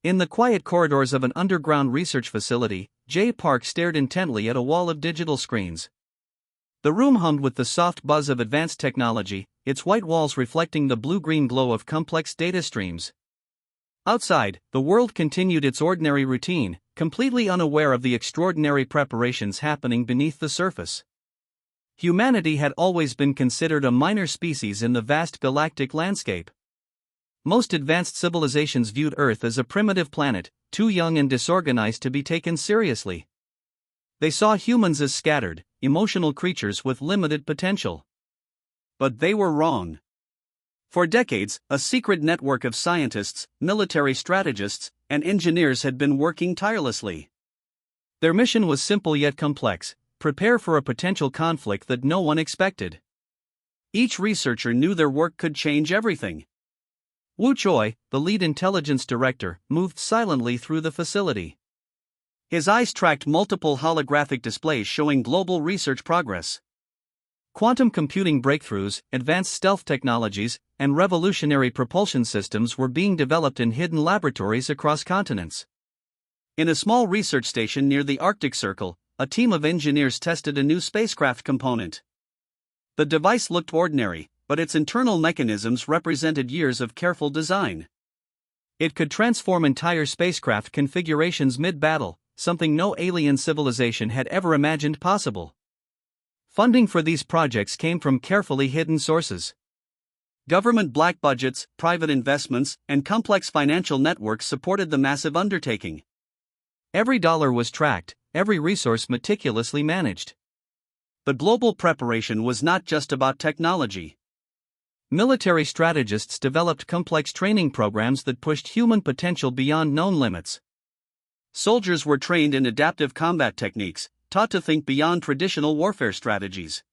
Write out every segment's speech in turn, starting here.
In the quiet corridors of an underground research facility, Jay Park stared intently at a wall of digital screens. The room hummed with the soft buzz of advanced technology, its white walls reflecting the blue-green glow of complex data streams. Outside, the world continued its ordinary routine, completely unaware of the extraordinary preparations happening beneath the surface. Humanity had always been considered a minor species in the vast galactic landscape. Most advanced civilizations viewed Earth as a primitive planet, too young and disorganized to be taken seriously. They saw humans as scattered, emotional creatures with limited potential. But they were wrong. For decades, a secret network of scientists, military strategists, and engineers had been working tirelessly. Their mission was simple yet complex: prepare for a potential conflict that no one expected. Each researcher knew their work could change everything. Wu Choi, the lead intelligence director, moved silently through the facility. His eyes tracked multiple holographic displays showing global research progress. Quantum computing breakthroughs, advanced stealth technologies, and revolutionary propulsion systems were being developed in hidden laboratories across continents. In a small research station near the Arctic Circle, a team of engineers tested a new spacecraft component. The device looked ordinary, but its internal mechanisms represented years of careful design. It could transform entire spacecraft configurations mid-battle, something no alien civilization had ever imagined possible. Funding for these projects came from carefully hidden sources. Government black budgets, private investments, and complex financial networks supported the massive undertaking. Every dollar was tracked, every resource meticulously managed. The global preparation was not just about technology. Military strategists developed complex training programs that pushed human potential beyond known limits. Soldiers were trained in adaptive combat techniques, taught to think beyond traditional warfare strategies.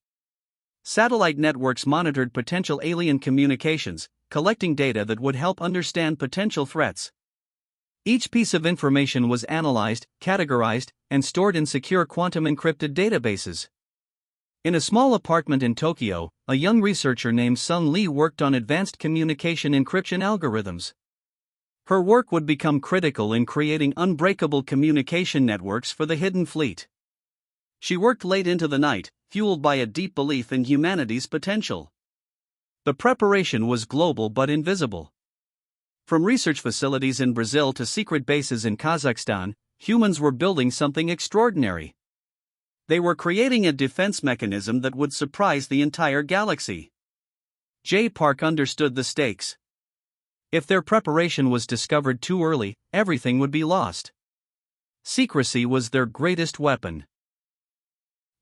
Satellite networks monitored potential alien communications, collecting data that would help understand potential threats. Each piece of information was analyzed, categorized, and stored in secure quantum-encrypted databases. In a small apartment in Tokyo, a young researcher named Sung Lee worked on advanced communication encryption algorithms. Her work would become critical in creating unbreakable communication networks for the hidden fleet. She worked late into the night, fueled by a deep belief in humanity's potential. The preparation was global but invisible. From research facilities in Brazil to secret bases in Kazakhstan, humans were building something extraordinary. They were creating a defense mechanism that would surprise the entire galaxy. Jay Park understood the stakes. If their preparation was discovered too early, everything would be lost. Secrecy was their greatest weapon.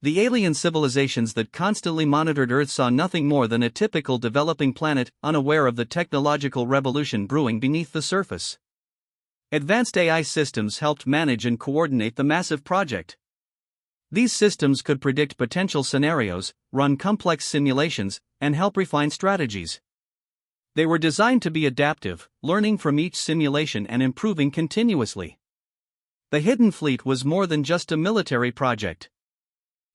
The alien civilizations that constantly monitored Earth saw nothing more than a typical developing planet, unaware of the technological revolution brewing beneath the surface. Advanced AI systems helped manage and coordinate the massive project. These systems could predict potential scenarios, run complex simulations, and help refine strategies. They were designed to be adaptive, learning from each simulation and improving continuously. The Hidden Fleet was more than just a military project.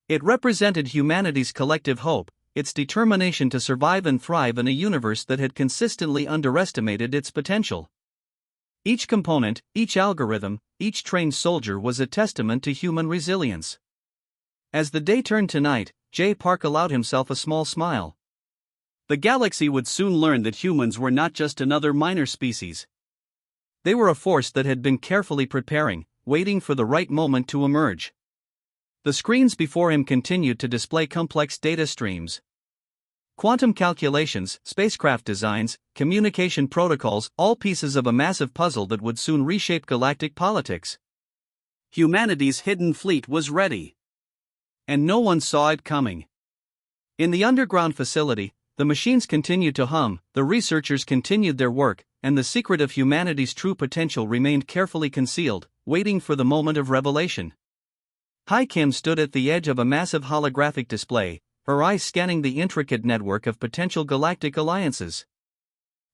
It represented humanity's collective hope, its determination to survive and thrive in a universe that had consistently underestimated its potential. Each component, each algorithm, each trained soldier was a testament to human resilience. As the day turned to night, Jay Park allowed himself a small smile. The galaxy would soon learn that humans were not just another minor species. They were a force that had been carefully preparing, waiting for the right moment to emerge. The screens before him continued to display complex data streams. Quantum calculations, spacecraft designs, communication protocols, all pieces of a massive puzzle that would soon reshape galactic politics. Humanity's hidden fleet was ready. And no one saw it coming. In the underground facility, the machines continued to hum, the researchers continued their work, and the secret of humanity's true potential remained carefully concealed, waiting for the moment of revelation. Hai Kim stood at the edge of a massive holographic display, her eyes scanning the intricate network of potential galactic alliances.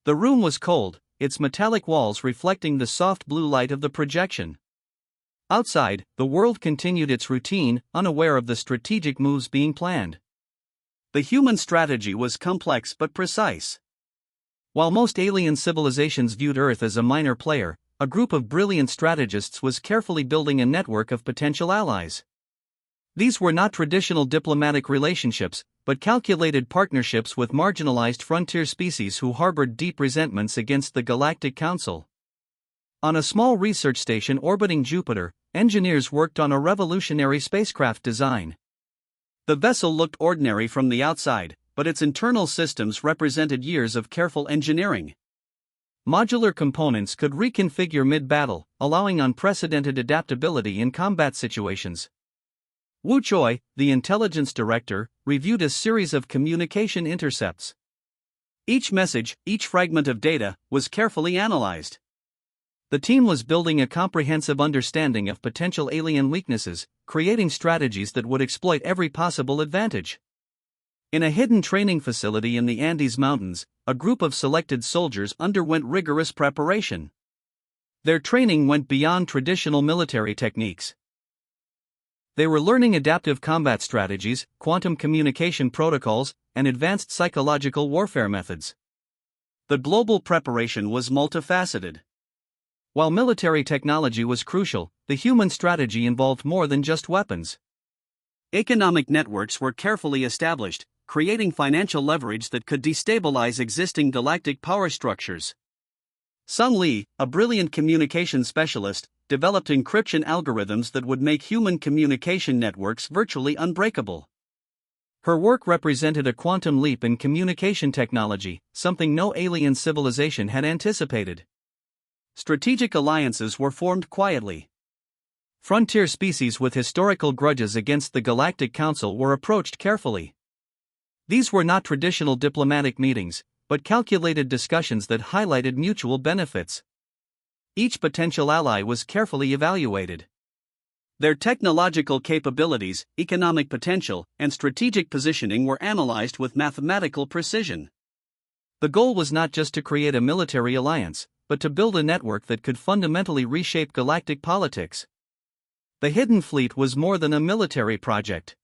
The room was cold, its metallic walls reflecting the soft blue light of the projection. Outside, the world continued its routine, unaware of the strategic moves being planned. The human strategy was complex but precise. While most alien civilizations viewed Earth as a minor player, a group of brilliant strategists was carefully building a network of potential allies. These were not traditional diplomatic relationships, but calculated partnerships with marginalized frontier species who harbored deep resentments against the Galactic Council. On a small research station orbiting Jupiter, engineers worked on a revolutionary spacecraft design. The vessel looked ordinary from the outside, but its internal systems represented years of careful engineering. Modular components could reconfigure mid-battle, allowing unprecedented adaptability in combat situations. Wu Choi, the intelligence director, reviewed a series of communication intercepts. Each message, each fragment of data, was carefully analyzed. The team was building a comprehensive understanding of potential alien weaknesses, creating strategies that would exploit every possible advantage. In a hidden training facility in the Andes Mountains, a group of selected soldiers underwent rigorous preparation. Their training went beyond traditional military techniques. They were learning adaptive combat strategies, quantum communication protocols, and advanced psychological warfare methods. The global preparation was multifaceted. While military technology was crucial, the human strategy involved more than just weapons. Economic networks were carefully established, creating financial leverage that could destabilize existing galactic power structures. Sung Lee, a brilliant communication specialist, developed encryption algorithms that would make human communication networks virtually unbreakable. Her work represented a quantum leap in communication technology, something no alien civilization had anticipated. Strategic alliances were formed quietly. Frontier species with historical grudges against the Galactic Council were approached carefully. These were not traditional diplomatic meetings, but calculated discussions that highlighted mutual benefits. Each potential ally was carefully evaluated. Their technological capabilities, economic potential, and strategic positioning were analyzed with mathematical precision. The goal was not just to create a military alliance, but to build a network that could fundamentally reshape galactic politics. The Hidden Fleet was more than a military project.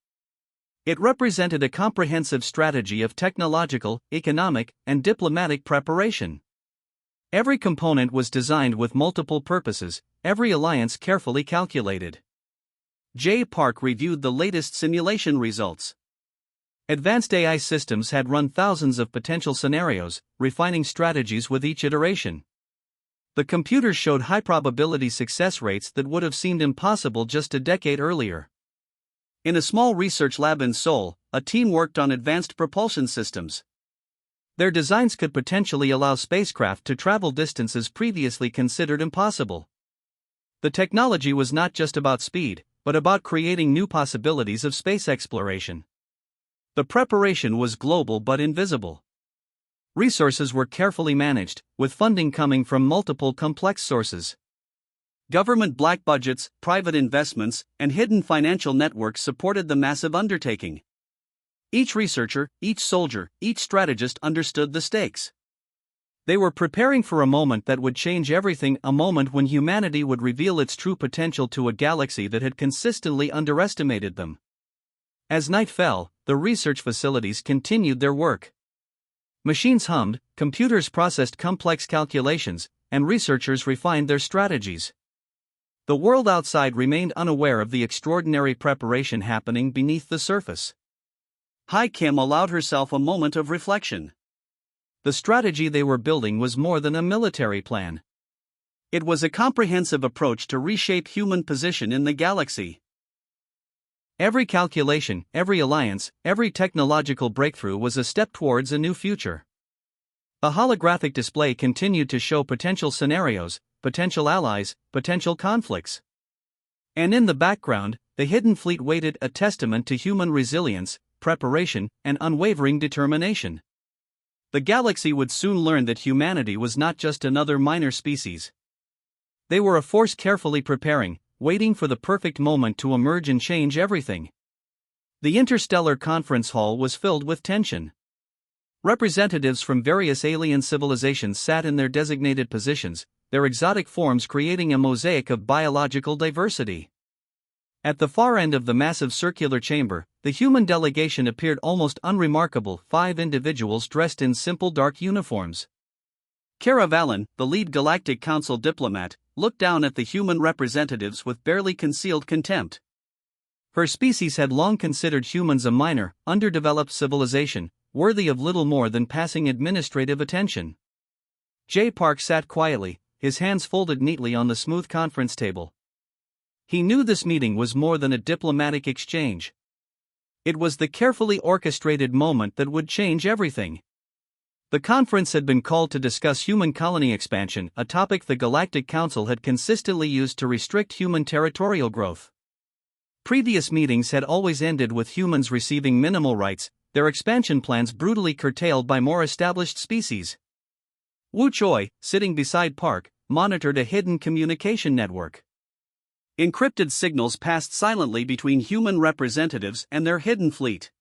It represented a comprehensive strategy of technological, economic, and diplomatic preparation. Every component was designed with multiple purposes, every alliance carefully calculated. Jay Park reviewed the latest simulation results. Advanced AI systems had run thousands of potential scenarios, refining strategies with each iteration. The computers showed high-probability success rates that would have seemed impossible just a decade earlier. In a small research lab in Seoul, a team worked on advanced propulsion systems. Their designs could potentially allow spacecraft to travel distances previously considered impossible. The technology was not just about speed, but about creating new possibilities of space exploration. The preparation was global but invisible. Resources were carefully managed, with funding coming from multiple complex sources. Government black budgets, private investments, and hidden financial networks supported the massive undertaking. Each researcher, each soldier, each strategist understood the stakes. They were preparing for a moment that would change everything, a moment when humanity would reveal its true potential to a galaxy that had consistently underestimated them. As night fell, the research facilities continued their work. Machines hummed, computers processed complex calculations, and researchers refined their strategies. The world outside remained unaware of the extraordinary preparation happening beneath the surface. Hai Kim allowed herself a moment of reflection. The strategy they were building was more than a military plan. It was a comprehensive approach to reshape human position in the galaxy. Every calculation, every alliance, every technological breakthrough was a step towards a new future. A holographic display continued to show potential scenarios, potential allies, potential conflicts. And in the background, the Hidden Fleet waited, a testament to human resilience, preparation, and unwavering determination. The galaxy would soon learn that humanity was not just another minor species. They were a force carefully preparing, waiting for the perfect moment to emerge and change everything. The interstellar conference hall was filled with tension. Representatives from various alien civilizations sat in their designated positions, their exotic forms creating a mosaic of biological diversity. At the far end of the massive circular chamber, the human delegation appeared almost unremarkable, 5 individuals dressed in simple dark uniforms. Caravallen, the lead Galactic Council diplomat, looked down at the human representatives with barely concealed contempt. Her species had long considered humans a minor, underdeveloped civilization, worthy of little more than passing administrative attention. J. Park sat quietly, his hands folded neatly on the smooth conference table. He knew this meeting was more than a diplomatic exchange. It was the carefully orchestrated moment that would change everything. The conference had been called to discuss human colony expansion, a topic the Galactic Council had consistently used to restrict human territorial growth. Previous meetings had always ended with humans receiving minimal rights, their expansion plans brutally curtailed by more established species. Wu Choi, sitting beside Park, monitored a hidden communication network. Encrypted signals passed silently between human representatives and their hidden fleet.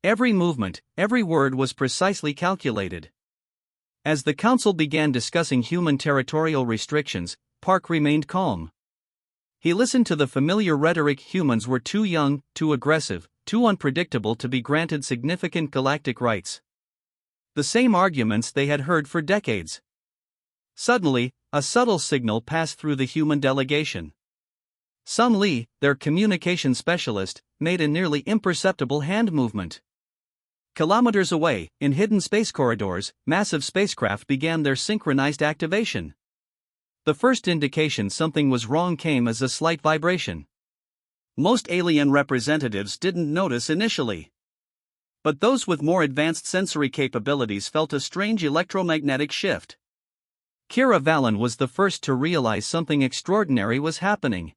Every movement, every word was precisely calculated. As the council began discussing human territorial restrictions, Park remained calm. He listened to the familiar rhetoric: humans were too young, too aggressive, too unpredictable to be granted significant galactic rights. The same arguments they had heard for decades. Suddenly, a subtle signal passed through the human delegation. Sun Li, their communication specialist, made a nearly imperceptible hand movement. Kilometers away, in hidden space corridors, massive spacecraft began their synchronized activation. The first indication something was wrong came as a slight vibration. Most alien representatives didn't notice initially. But those with more advanced sensory capabilities felt a strange electromagnetic shift. Caravallen was the first to realize something extraordinary was happening.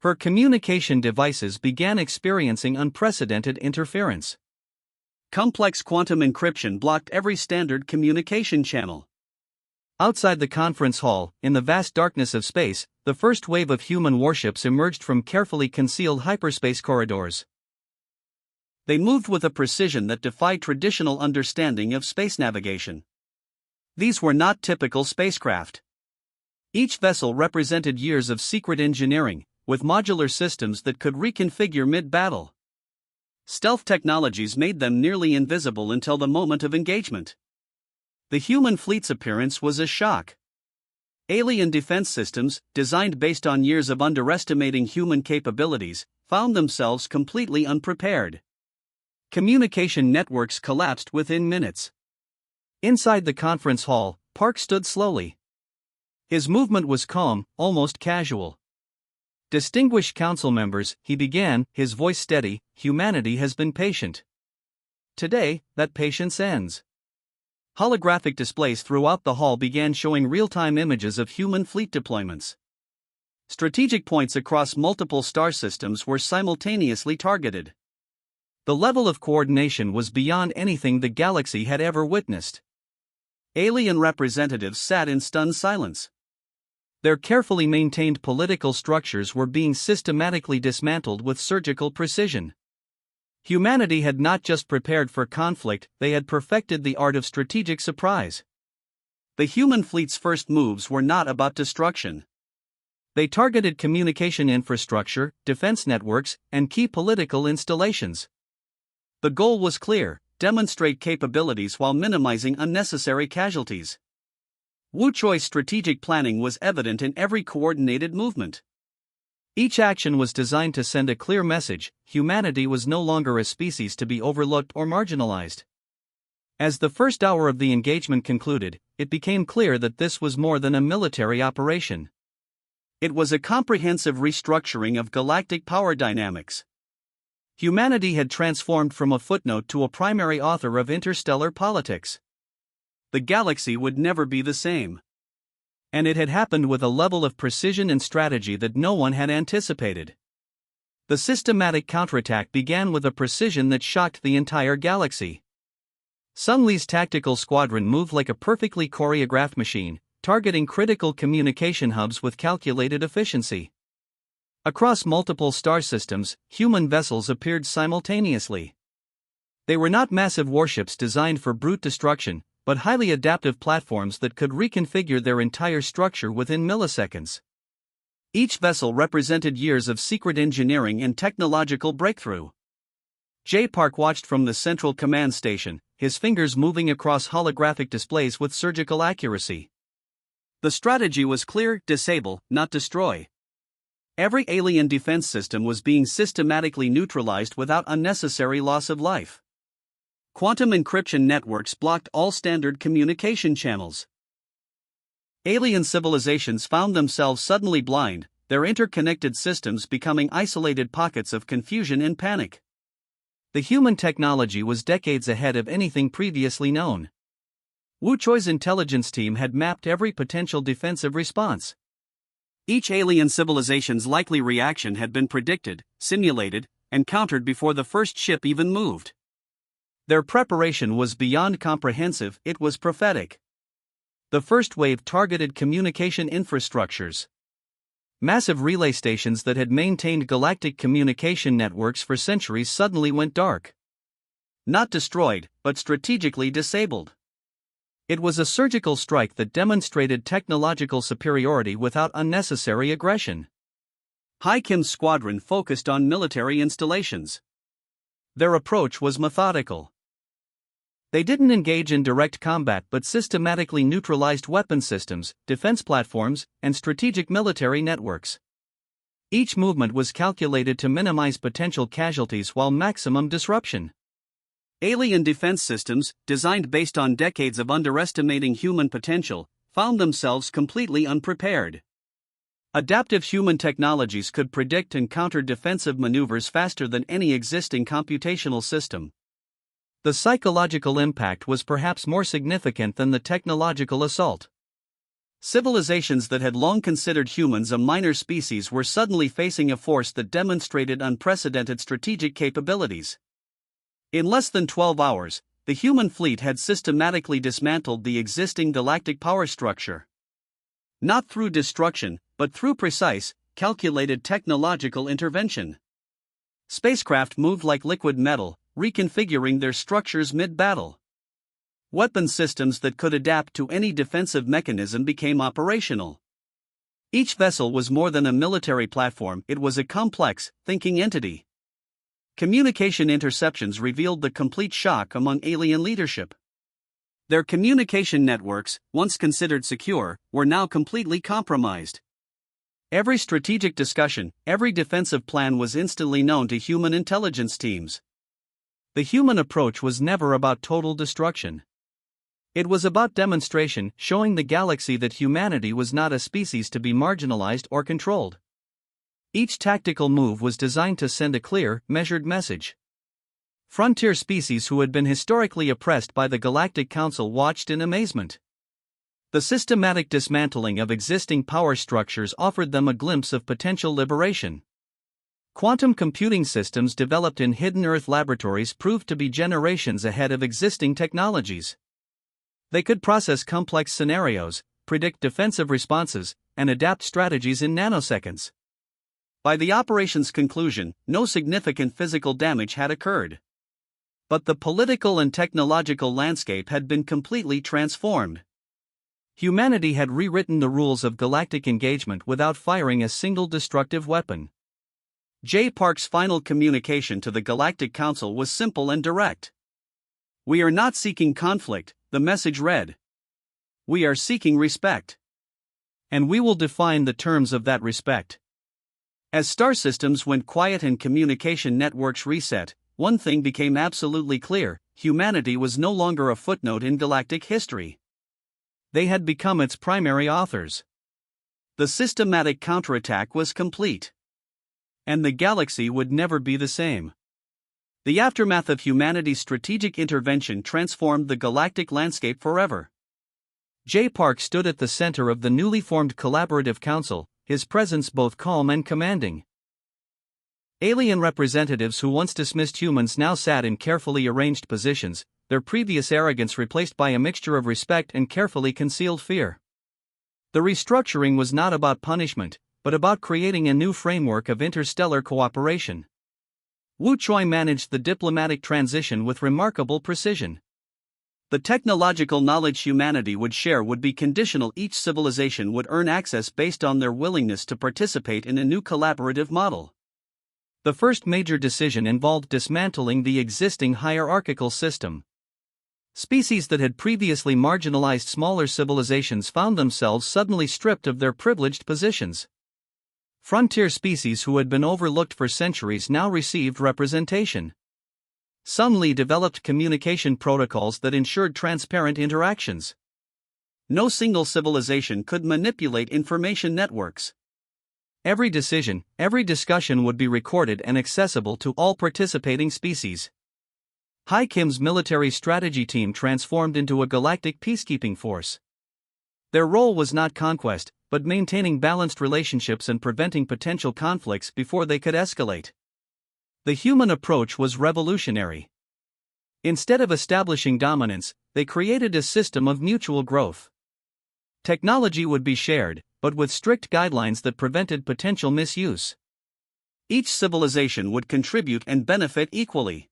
Her communication devices began experiencing unprecedented interference. Complex quantum encryption blocked every standard communication channel. Outside the conference hall, in the vast darkness of space, the first wave of human warships emerged from carefully concealed hyperspace corridors. They moved with a precision that defied traditional understanding of space navigation. These were not typical spacecraft. Each vessel represented years of secret engineering, with modular systems that could reconfigure mid-battle. Stealth technologies made them nearly invisible until the moment of engagement. The human fleet's appearance was a shock. Alien defense systems, designed based on years of underestimating human capabilities, found themselves completely unprepared. Communication networks collapsed within minutes. Inside the conference hall, Park stood slowly. His movement was calm, almost casual. "Distinguished council members," he began, his voice steady, "humanity has been patient. Today, that patience ends." Holographic displays throughout the hall began showing real-time images of human fleet deployments. Strategic points across multiple star systems were simultaneously targeted. The level of coordination was beyond anything the galaxy had ever witnessed. Alien representatives sat in stunned silence. Their carefully maintained political structures were being systematically dismantled with surgical precision. Humanity had not just prepared for conflict, they had perfected the art of strategic surprise. The human fleet's first moves were not about destruction. They targeted communication infrastructure, defense networks, and key political installations. The goal was clear: demonstrate capabilities while minimizing unnecessary casualties. Wu Choi's strategic planning was evident in every coordinated movement. Each action was designed to send a clear message: humanity was no longer a species to be overlooked or marginalized. As the first hour of the engagement concluded, it became clear that this was more than a military operation. It was a comprehensive restructuring of galactic power dynamics. Humanity had transformed from a footnote to a primary author of interstellar politics. The galaxy would never be the same. And it had happened with a level of precision and strategy that no one had anticipated. The systematic counterattack began with a precision that shocked the entire galaxy. Sun Li's tactical squadron moved like a perfectly choreographed machine, targeting critical communication hubs with calculated efficiency. Across multiple star systems, human vessels appeared simultaneously. They were not massive warships designed for brute destruction, but highly adaptive platforms that could reconfigure their entire structure within milliseconds. Each vessel represented years of secret engineering and technological breakthrough. J. Park watched from the central command station, his fingers moving across holographic displays with surgical accuracy. The strategy was clear: disable, not destroy. Every alien defense system was being systematically neutralized without unnecessary loss of life. Quantum encryption networks blocked all standard communication channels. Alien civilizations found themselves suddenly blind, their interconnected systems becoming isolated pockets of confusion and panic. The human technology was decades ahead of anything previously known. Wu Choi's intelligence team had mapped every potential defensive response. Each alien civilization's likely reaction had been predicted, simulated, and countered before the first ship even moved. Their preparation was beyond comprehensive, it was prophetic. The first wave targeted communication infrastructures. Massive relay stations that had maintained galactic communication networks for centuries suddenly went dark. Not destroyed, but strategically disabled. It was a surgical strike that demonstrated technological superiority without unnecessary aggression. Hai Kim's squadron focused on military installations. Their approach was methodical. They didn't engage in direct combat but systematically neutralized weapon systems, defense platforms, and strategic military networks. Each movement was calculated to minimize potential casualties while maximum disruption. Alien defense systems, designed based on decades of underestimating human potential, found themselves completely unprepared. Adaptive human technologies could predict and counter defensive maneuvers faster than any existing computational system. The psychological impact was perhaps more significant than the technological assault. Civilizations that had long considered humans a minor species were suddenly facing a force that demonstrated unprecedented strategic capabilities. In less than 12 hours, the human fleet had systematically dismantled the existing galactic power structure. Not through destruction, but through precise, calculated technological intervention. Spacecraft moved like liquid metal, reconfiguring their structures mid-battle. Weapon systems that could adapt to any defensive mechanism became operational. Each vessel was more than a military platform, it was a complex, thinking entity. Communication interceptions revealed the complete shock among alien leadership. Their communication networks, once considered secure, were now completely compromised. Every strategic discussion, every defensive plan was instantly known to human intelligence teams. The human approach was never about total destruction. It was about demonstration, showing the galaxy that humanity was not a species to be marginalized or controlled. Each tactical move was designed to send a clear, measured message. Frontier species who had been historically oppressed by the Galactic Council watched in amazement. The systematic dismantling of existing power structures offered them a glimpse of potential liberation. Quantum computing systems developed in hidden Earth laboratories proved to be generations ahead of existing technologies. They could process complex scenarios, predict defensive responses, and adapt strategies in nanoseconds. By the operation's conclusion, no significant physical damage had occurred. But the political and technological landscape had been completely transformed. Humanity had rewritten the rules of galactic engagement without firing a single destructive weapon. J. Park's final communication to the Galactic Council was simple and direct. "We are not seeking conflict," the message read. "We are seeking respect. And we will define the terms of that respect." As star systems went quiet and communication networks reset, one thing became absolutely clear: humanity was no longer a footnote in galactic history. They had become its primary authors. The systematic counterattack was complete. And the galaxy would never be the same. The aftermath of humanity's strategic intervention transformed the galactic landscape forever. J. Park stood at the center of the newly formed Collaborative Council, his presence both calm and commanding. Alien representatives who once dismissed humans now sat in carefully arranged positions, their previous arrogance replaced by a mixture of respect and carefully concealed fear. The restructuring was not about punishment, but about creating a new framework of interstellar cooperation. Wu Choi managed the diplomatic transition with remarkable precision. The technological knowledge humanity would share would be conditional. Each civilization would earn access based on their willingness to participate in a new collaborative model. The first major decision involved dismantling the existing hierarchical system. Species that had previously marginalized smaller civilizations found themselves suddenly stripped of their privileged positions. Frontier species who had been overlooked for centuries now received representation. Sun Li developed communication protocols that ensured transparent interactions. No single civilization could manipulate information networks. Every decision, every discussion would be recorded and accessible to all participating species. Hai Kim's military strategy team transformed into a galactic peacekeeping force. Their role was not conquest, but maintaining balanced relationships and preventing potential conflicts before they could escalate. The human approach was revolutionary. Instead of establishing dominance, they created a system of mutual growth. Technology would be shared, but with strict guidelines that prevented potential misuse. Each civilization would contribute and benefit equally.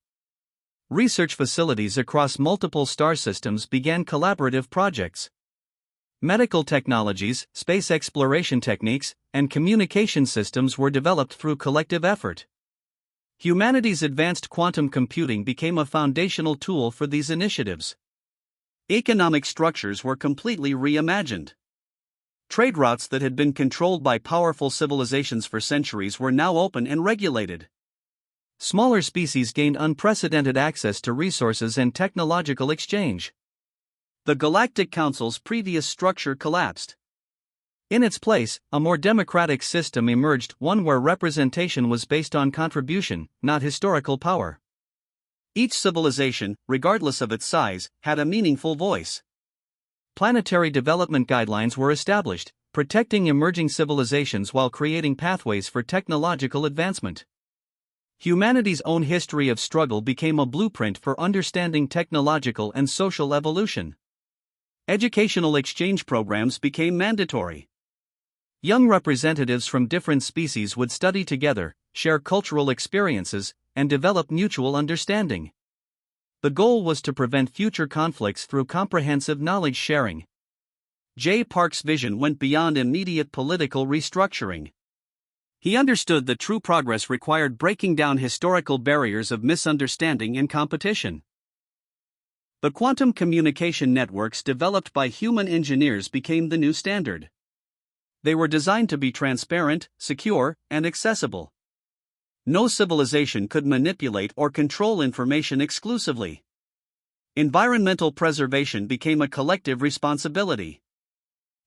Research facilities across multiple star systems began collaborative projects. Medical technologies, space exploration techniques, and communication systems were developed through collective effort. Humanity's advanced quantum computing became a foundational tool for these initiatives. Economic structures were completely reimagined. Trade routes that had been controlled by powerful civilizations for centuries were now open and regulated. Smaller species gained unprecedented access to resources and technological exchange. The Galactic Council's previous structure collapsed. In its place, a more democratic system emerged, one where representation was based on contribution, not historical power. Each civilization, regardless of its size, had a meaningful voice. Planetary development guidelines were established, protecting emerging civilizations while creating pathways for technological advancement. Humanity's own history of struggle became a blueprint for understanding technological and social evolution. Educational exchange programs became mandatory. Young representatives from different species would study together, share cultural experiences, and develop mutual understanding. The goal was to prevent future conflicts through comprehensive knowledge sharing. J. Park's vision went beyond immediate political restructuring. He understood that true progress required breaking down historical barriers of misunderstanding and competition. The quantum communication networks developed by human engineers became the new standard. They were designed to be transparent, secure, and accessible. No civilization could manipulate or control information exclusively. Environmental preservation became a collective responsibility.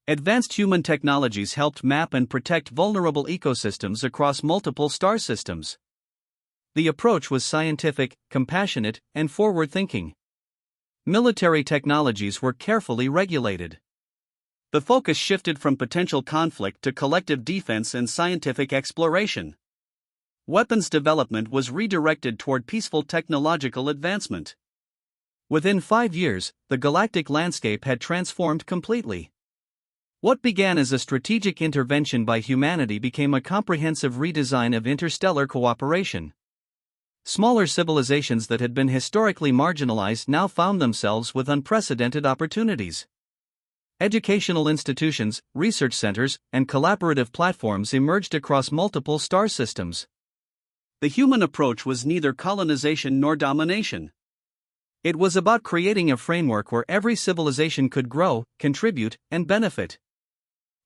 Advanced human technologies helped map and protect vulnerable ecosystems across multiple star systems. The approach was scientific, compassionate, and forward-thinking. Military technologies were carefully regulated. The focus shifted from potential conflict to collective defense and scientific exploration. Weapons development was redirected toward peaceful technological advancement. Within 5 years, the galactic landscape had transformed completely. What began as a strategic intervention by humanity became a comprehensive redesign of interstellar cooperation. Smaller civilizations that had been historically marginalized now found themselves with unprecedented opportunities. Educational institutions, research centers, and collaborative platforms emerged across multiple star systems. The human approach was neither colonization nor domination. It was about creating a framework where every civilization could grow, contribute, and benefit.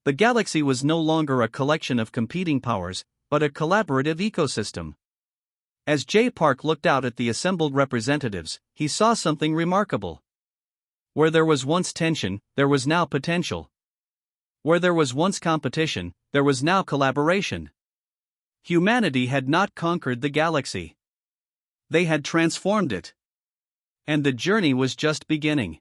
The galaxy was no longer a collection of competing powers, but a collaborative ecosystem. As J. Park looked out at the assembled representatives, he saw something remarkable. Where there was once tension, there was now potential. Where there was once competition, there was now collaboration. Humanity had not conquered the galaxy. They had transformed it. And the journey was just beginning.